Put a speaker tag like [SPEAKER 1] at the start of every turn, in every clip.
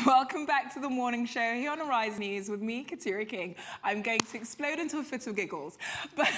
[SPEAKER 1] Welcome back to the morning show here on Arise News with me, Katira King. I'm going to explode into a fit of giggles. But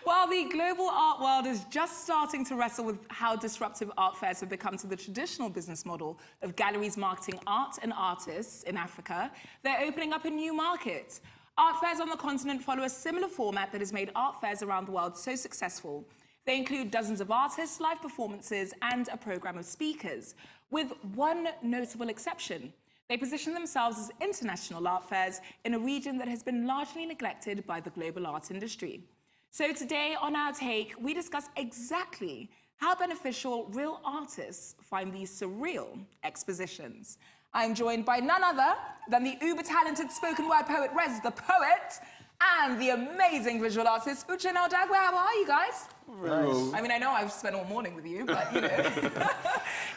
[SPEAKER 1] while the global art world is just starting to wrestle with how disruptive art fairs have become to the traditional business model of galleries marketing art and artists in Africa, they're opening up a new market. Art fairs on the continent follow a similar format that has made art fairs around the world so successful. They include dozens of artists, live performances, and a program of speakers, with one notable exception. They position themselves as international art fairs in a region that has been largely neglected by the global art industry. So today on Our Take, we discuss exactly how beneficial real artists find these surreal expositions. I'm joined by none other than the uber-talented spoken word poet Rez the Poet, and the amazing visual artist Uche Ndagwe. How are you guys?
[SPEAKER 2] Nice.
[SPEAKER 1] I mean, I know I've spent all morning with you, but you know.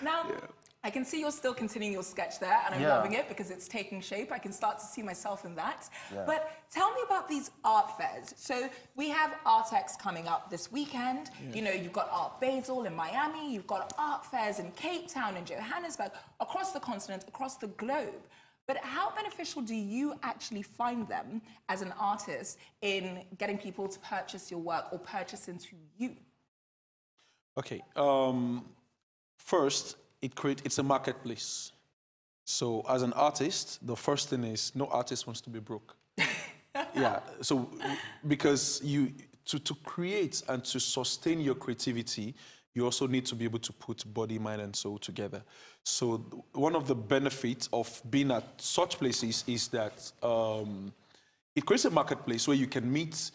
[SPEAKER 1] Now, I can see you're still continuing your sketch there, and I'm loving it because it's taking shape. I can start to see myself in that. But tell me about these art fairs. So we have Artex coming up this weekend. You know, you've got Art Basel in Miami, you've got art fairs in Cape Town and Johannesburg, across the continent, across the globe. But how beneficial do you actually find them as an artist in getting people to purchase your work or purchase into you?
[SPEAKER 2] Okay. First, it's a marketplace. So as an artist, the first thing is no artist wants to be broke. So because to create and to sustain your creativity, you also need to be able to put body, mind, and soul together. So one of the benefits of being at such places is that it creates a marketplace where you can meet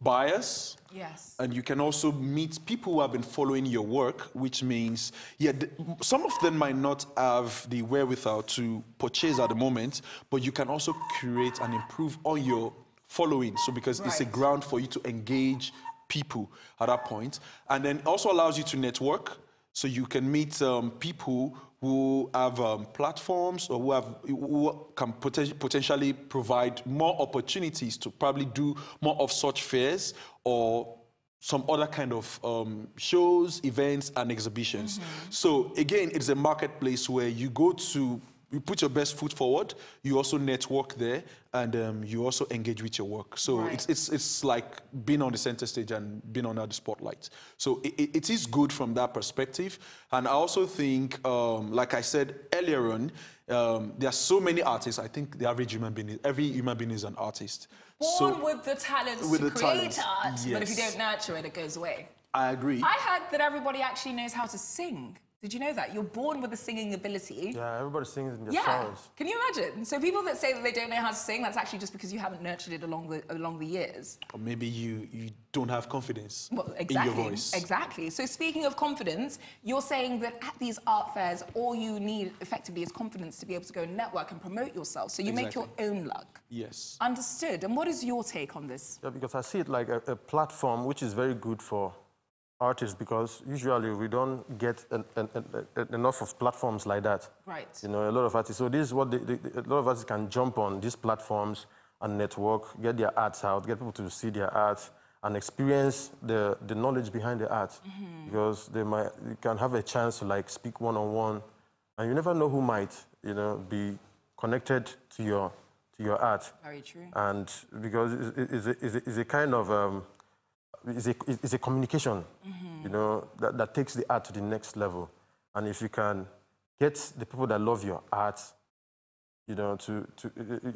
[SPEAKER 2] buyers.
[SPEAKER 1] Yes.
[SPEAKER 2] And you can also meet people who have been following your work, which means, some of them might not have the wherewithal to purchase at the moment, but you can also create and improve on your following. So because it's a ground for you to engage people at that point. And then also allows you to network. So you can meet people who have platforms or who can potentially provide more opportunities to probably do more of such fairs or some other kind of shows, events, and exhibitions. So again, it's a marketplace where you go to, you put your best foot forward, you also network there, and you also engage with your work. So it's like being on the center stage and being under the spotlight. So it is good from that perspective. And I also think, like I said earlier on, there are so many artists. I think the average human being, every human being is an artist.
[SPEAKER 1] Born with the talent to create art, but if you don't nurture it, it goes away.
[SPEAKER 2] I agree.
[SPEAKER 1] I heard that everybody actually knows how to sing. Did you know that? You're born with a singing ability.
[SPEAKER 3] Yeah, everybody sings in their songs.
[SPEAKER 1] Can you imagine? So people that say that they don't know how to sing, that's actually just because you haven't nurtured it along the years.
[SPEAKER 2] Or maybe you don't have confidence
[SPEAKER 1] in your voice. Exactly. So speaking of confidence, you're saying that at these art fairs, all you need effectively is confidence to be able to go and network and promote yourself. So you make your own luck.
[SPEAKER 2] Yes.
[SPEAKER 1] Understood. And what is your take on this?
[SPEAKER 3] Yeah, because I see it like a platform which is very good for artists, because usually we don't get enough of platforms like that.
[SPEAKER 1] Right.
[SPEAKER 3] You know, a lot of artists. So this is what a lot of artists can jump on these platforms and network, get their arts out, get people to see their art, and experience the knowledge behind the art. Because you can have a chance to like speak one-on-one, and you never know who might, you know, be connected to your art.
[SPEAKER 1] Very true.
[SPEAKER 3] And because it's a kind of it's a communication, you know, that takes the art to the next level. And if you can get the people that love your art, you know,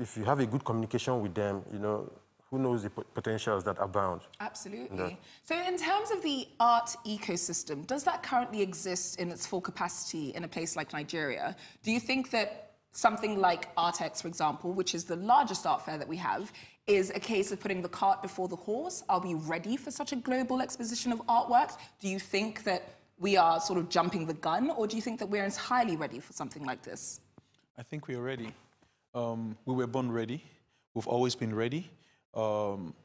[SPEAKER 3] if you have a good communication with them, you know, who knows the potentials that abound.
[SPEAKER 1] Absolutely. So in terms of the art ecosystem, does that currently exist in its full capacity in a place like Nigeria? Do you think that something like Artex, for example, which is the largest art fair that we have, is a case of putting the cart before the horse? Are we ready for such a global exposition of artworks? Do you think that we are sort of jumping the gun, or do you think that we're entirely ready for something like this?
[SPEAKER 2] I think we are ready. We were born ready. We've always been ready.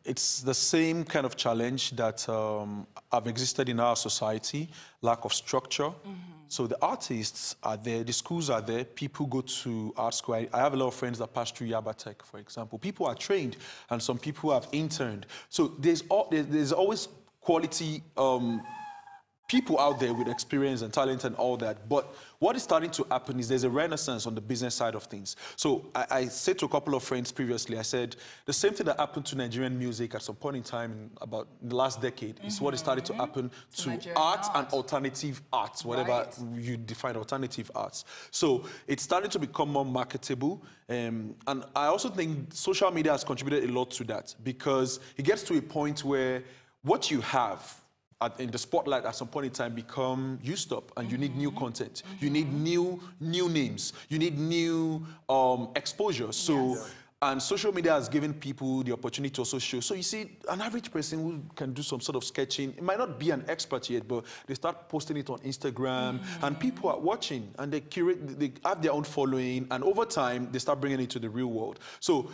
[SPEAKER 2] It's the same kind of challenge that have existed in our society, lack of structure. So the artists are there, the schools are there, people go to art school. I have a lot of friends that pass through Yaba Tech, for example. People are trained, and some people have interned. So there's always quality people out there with experience and talent and all that. But what is starting to happen is there's a renaissance on the business side of things. So I said to a couple of friends previously, I said, the same thing that happened to Nigerian music at some point in time in about the last decade is what is starting to happen to art and alternative arts, whatever you define alternative arts. So it's starting to become more marketable. And I also think social media has contributed a lot to that, because it gets to a point where what you have in the spotlight at some point in time become used up, and you need new content. You need new names. You need new exposure. So, and social media has given people the opportunity to also show. So you see, an average person who can do some sort of sketching, it might not be an expert yet, but they start posting it on Instagram, and people are watching, and they have their own following, and over time, they start bringing it to the real world. So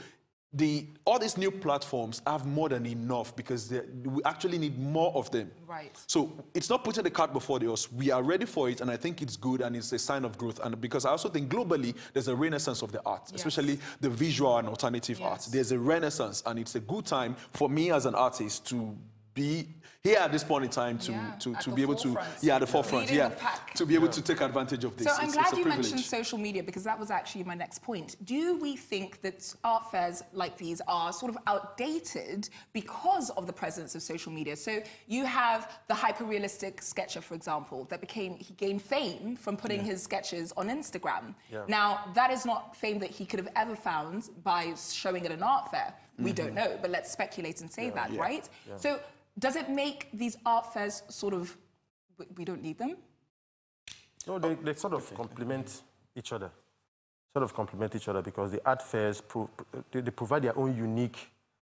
[SPEAKER 2] all these new platforms have more than enough, because we actually need more of them.
[SPEAKER 1] Right.
[SPEAKER 2] So it's not putting the cart before the horse. We are ready for it, and I think it's good, and it's a sign of growth. And because I also think globally, there's a renaissance of the arts, especially the visual and alternative arts. There's a renaissance, and it's a good time for me as an artist to be here at this point in time to be able to, at the forefront, to be able to take advantage of this.
[SPEAKER 1] So I'm glad you mentioned social media, because that was actually my next point. Do we think that art fairs like these are sort of outdated because of the presence of social media? So you have the hyper-realistic sketcher, for example, that he gained fame from putting his sketches on Instagram. Now, that is not fame that he could have ever found by showing at an art fair. We don't know, but let's speculate and say that, right? So does it make these art fairs sort of, we don't need them?
[SPEAKER 3] No, they sort of complement each other. Because the art fairs, they provide their own unique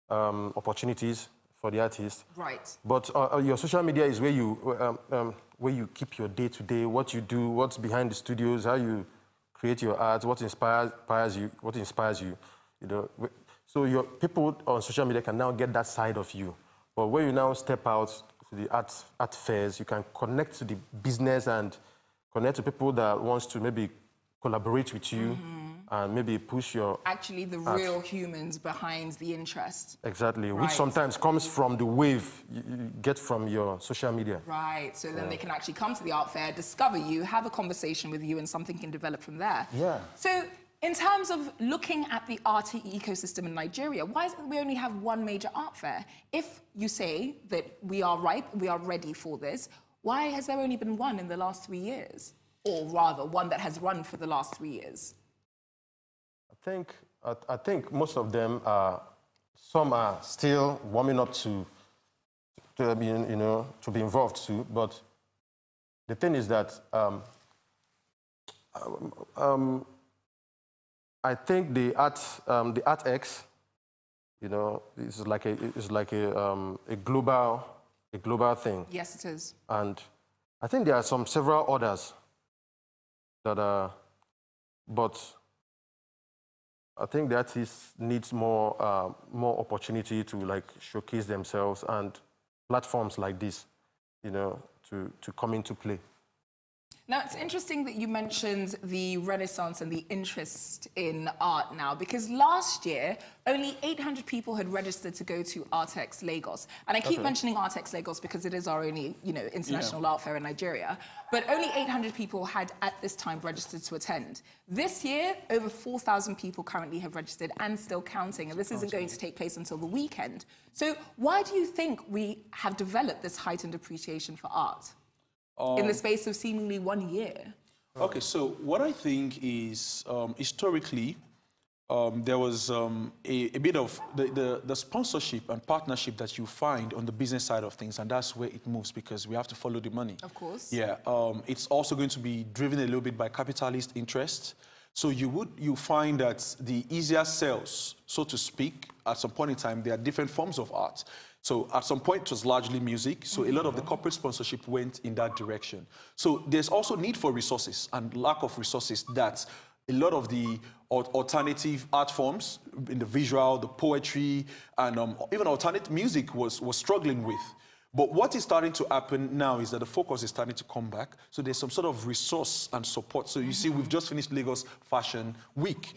[SPEAKER 3] opportunities for the artists.
[SPEAKER 1] Right.
[SPEAKER 3] But your social media is where you keep your day-to-day, what you do, what's behind the studios, how you create your art, what inspires you, you know. So your people on social media can now get that side of you. But when you now step out to the art fairs, you can connect to the business and connect to people that wants to maybe collaborate with you and maybe push your
[SPEAKER 1] actually the real humans behind the interest.
[SPEAKER 3] Exactly, which sometimes comes from the wave you get from your social media.
[SPEAKER 1] Right, so then they can actually come to the art fair, discover you, have a conversation with you, and something can develop from there.
[SPEAKER 3] Yeah.
[SPEAKER 1] So in terms of looking at the art ecosystem in Nigeria, why is it that we only have one major art fair? If you say that we are ripe, we are ready for this, why has there only been one in the last 3 years? Or rather, one that has run for the last 3 years?
[SPEAKER 3] I think most of them some are still warming up to be involved too. But the thing is that I think the ArtX, you know, is like a global thing.
[SPEAKER 1] Yes, it is.
[SPEAKER 3] And I think there are several others that are, but I think the artists needs more opportunity to like showcase themselves, and platforms like this, you know, to come into play.
[SPEAKER 1] Now, it's interesting that you mentioned the renaissance and the interest in art now, because last year, only 800 people had registered to go to ArtX Lagos. And I keep mentioning ArtX Lagos because it is our only, you know, international art fair in Nigeria. But only 800 people had, at this time, registered to attend. This year, over 4,000 people currently have registered, and still counting. And this isn't going to take place until the weekend. So why do you think we have developed this heightened appreciation for art in the space of seemingly 1 year?
[SPEAKER 2] Okay, so what I think is, historically, there was a bit of the sponsorship and partnership that you find on the business side of things, and that's where it moves, because we have to follow the money.
[SPEAKER 1] Of course.
[SPEAKER 2] Yeah, it's also going to be driven a little bit by capitalist interest. So you find that the easier sales, so to speak, at some point in time, there are different forms of art. So at some point, it was largely music. So a lot of the corporate sponsorship went in that direction. So there's also need for resources and lack of resources that a lot of the alternative art forms in the visual, the poetry, and even alternative music was struggling with. But what is starting to happen now is that the focus is starting to come back. So there's some sort of resource and support. So you see, we've just finished Lagos Fashion Week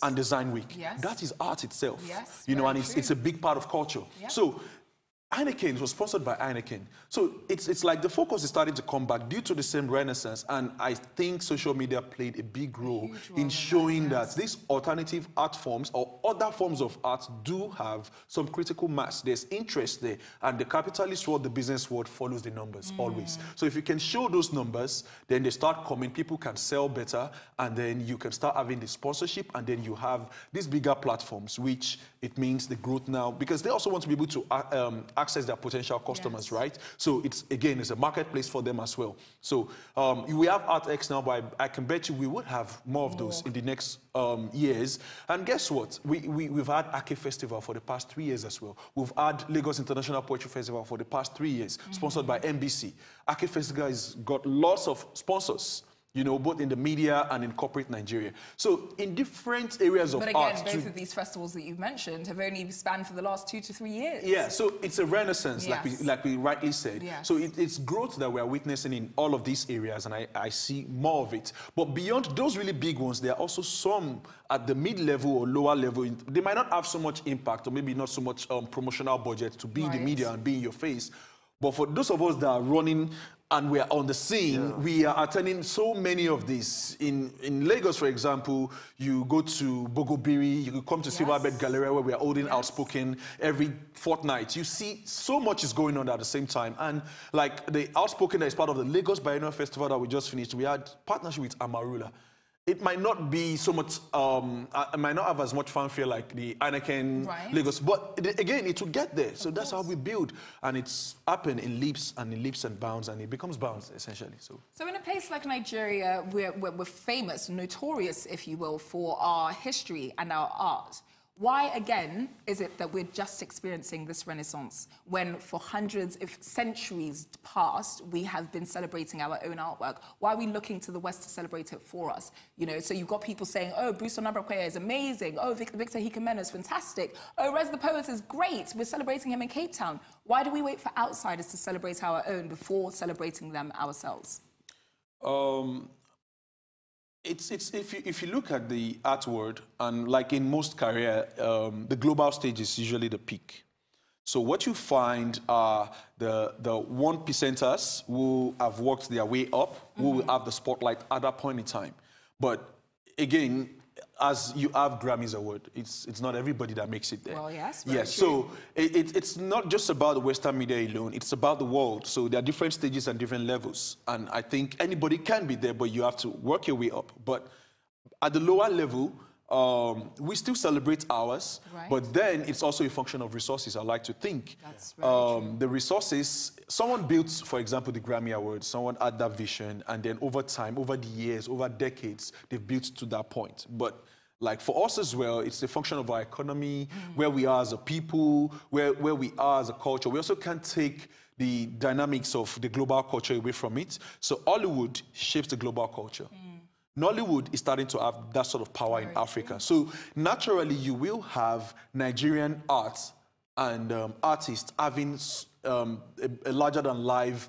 [SPEAKER 2] and Design Week. That is art itself. You know, and it's a big part of culture. So Heineken was sponsored by Heineken. So it's like the focus is starting to come back due to the same renaissance. And I think social media played a big role in showing that these alternative art forms or other forms of art do have some critical mass. There's interest there. And the capitalist world, the business world follows the numbers always. So if you can show those numbers, then they start coming, people can sell better, and then you can start having the sponsorship, and then you have these bigger platforms, which it means the growth now, because they also want to be able to access their potential customers, right? So it's a marketplace for them as well. So we have ArtX now, but I can bet you we would have more of those in the next years. And guess what? We've had Ake Festival for the past 3 years as well. We've had Lagos International Poetry Festival for the past 3 years, sponsored by NBC. Ake Festival has got lots of sponsors, you know, both in the media and in corporate Nigeria. So in different areas of art.
[SPEAKER 1] But again, both of these festivals that you've mentioned have only spanned for the last 2 to 3 years.
[SPEAKER 2] Yeah, so it's a renaissance, like we rightly said.
[SPEAKER 1] Yes.
[SPEAKER 2] So it's growth that we're witnessing in all of these areas, and I see more of it. But beyond those really big ones, there are also some at the mid-level or lower level. They might not have so much impact, or maybe not so much promotional budget to be in the media and be in your face. But for those of us that are running and we are on the scene, we are attending so many of these. In Lagos, for example, you go to Bogobiri, you come to Silverbird Galleria, where we are holding Outspoken every fortnight. You see so much is going on at the same time. And like the Outspoken that is part of the Lagos Biennial Festival that we just finished, we had partnership with Amarula. It might not be so much, it might not have as much fanfare like the Heineken Lagos, but again, it will get there. So that's how we build. And it's happened in leaps and bounds, and it becomes bounds, essentially. So
[SPEAKER 1] in a place like Nigeria, we're famous, notorious, if you will, for our history and our art. Why, again, is it that we're just experiencing this renaissance when for hundreds, if centuries past, we have been celebrating our own artwork? Why are we looking to the West to celebrate it for us? You know, so you've got people saying, oh, Bruce Onabrakwe is amazing. Oh, Victor Hikamena is fantastic. Oh, Rez the Poet is great. We're celebrating him in Cape Town. Why do we wait for outsiders to celebrate our own before celebrating them ourselves?
[SPEAKER 2] If you look at the art world, and like in most career, the global stage is usually the peak. So what you find are the 1%ers who have worked their way up, who will have the spotlight at that point in time. But again, as you have Grammys award, it's not everybody that makes it there.
[SPEAKER 1] Well, yes.
[SPEAKER 2] So it's not just about the Western media alone. It's about the world. So there are different stages and different levels. And I think anybody can be there, but you have to work your way up. But at the lower level, we still celebrate ours, but then it's also a function of resources, I like to think.
[SPEAKER 1] That's very true.
[SPEAKER 2] The resources, someone built, for example, the Grammy Awards, someone had that vision, and then over time, over the years, over decades, they've built to that point. But like for us as well, it's a function of our economy, where we are as a people, where we are as a culture. We also can't take the dynamics of the global culture away from it. So Hollywood shapes the global culture. Nollywood is starting to have that sort of power in Africa. So naturally, you will have Nigerian art and artists having a larger-than-life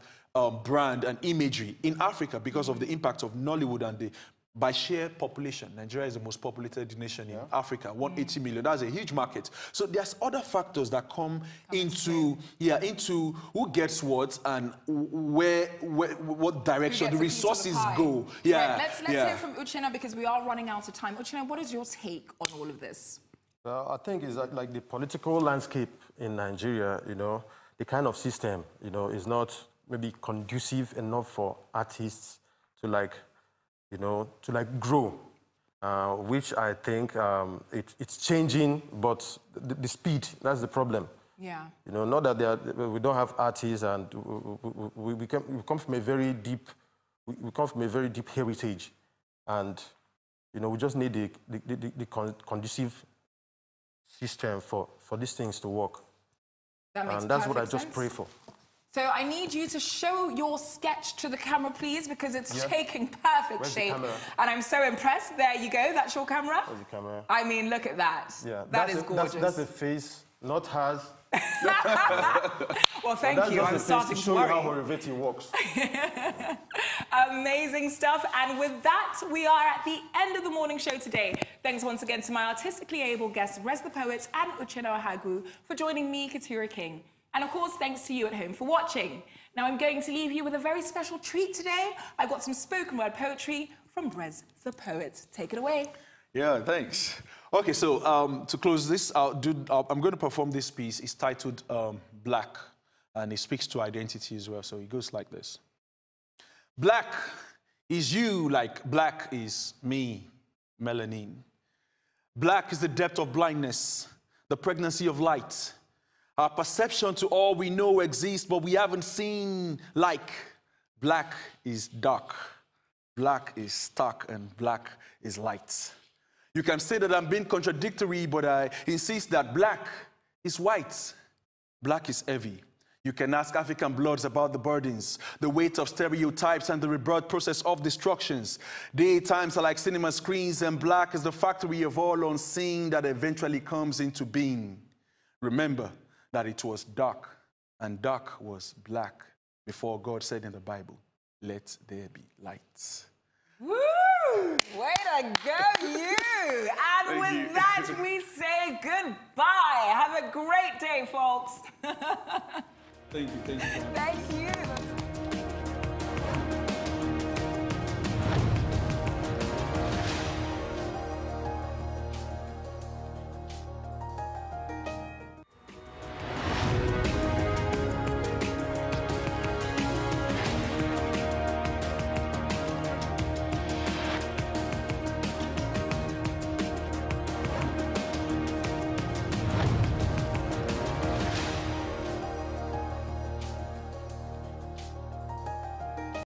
[SPEAKER 2] brand and imagery in Africa because of the impact of Nollywood and by sheer population. Nigeria is the most populated nation in Africa, 180 million. That's a huge market. So there's other factors that come into who gets what and what direction the resources go.
[SPEAKER 1] Let's hear from Uchenna, because we are running out of time. Uchenna, what is your take on all of this?
[SPEAKER 3] I think it's like the political landscape in Nigeria, you know, the kind of system, you know, is not maybe conducive enough for artists to grow, which I think it's changing, but the speed, that's the problem.
[SPEAKER 1] Yeah.
[SPEAKER 3] You know, not that we don't have artists, and we come from a very deep, heritage, and you know, we just need the conducive system for these things to work.
[SPEAKER 1] That makes
[SPEAKER 3] and that's what I
[SPEAKER 1] perfect
[SPEAKER 3] just
[SPEAKER 1] sense.
[SPEAKER 3] pray for.
[SPEAKER 1] So I need you to show your sketch to the camera, please, because it's taking perfect shape. And I'm so impressed. There you go. That's your camera?
[SPEAKER 3] That's the camera.
[SPEAKER 1] I mean, look at that.
[SPEAKER 3] Yeah,
[SPEAKER 1] that is gorgeous.
[SPEAKER 3] That's the face, not hers.
[SPEAKER 1] Well, thank you. I'm starting to worry.
[SPEAKER 3] Show you how Moraveti works.
[SPEAKER 1] Amazing stuff. And with that, we are at the end of the morning show today. Thanks once again to my artistically able guests, Rez the Poet and Uchenna Ohagwu, for joining me, Keturah King. And of course, thanks to you at home for watching. Now I'm going to leave you with a very special treat today. I've got some spoken word poetry from Brez the Poet. Take it away.
[SPEAKER 2] Yeah, thanks. Okay, so to close this, I'm going to perform this piece. It's titled Black, and it speaks to identity as well. So it goes like this. Black is you like black is me, melanin. Black is the depth of blindness, the pregnancy of light. Our perception to all we know exists, but we haven't seen like. Black is dark, black is stark, and black is light. You can say that I'm being contradictory, but I insist that black is white. Black is heavy. You can ask African bloods about the burdens, the weight of stereotypes, and the rebirth process of destructions. Daytimes are like cinema screens, and black is the factory of all unseen that eventually comes into being. Remember that it was dark, and dark was black before God said in the Bible, "Let there be light."
[SPEAKER 1] Woo! Way to go, you! And with that, we say goodbye. Have a great day, folks.
[SPEAKER 2] Thank you.
[SPEAKER 1] Thank you.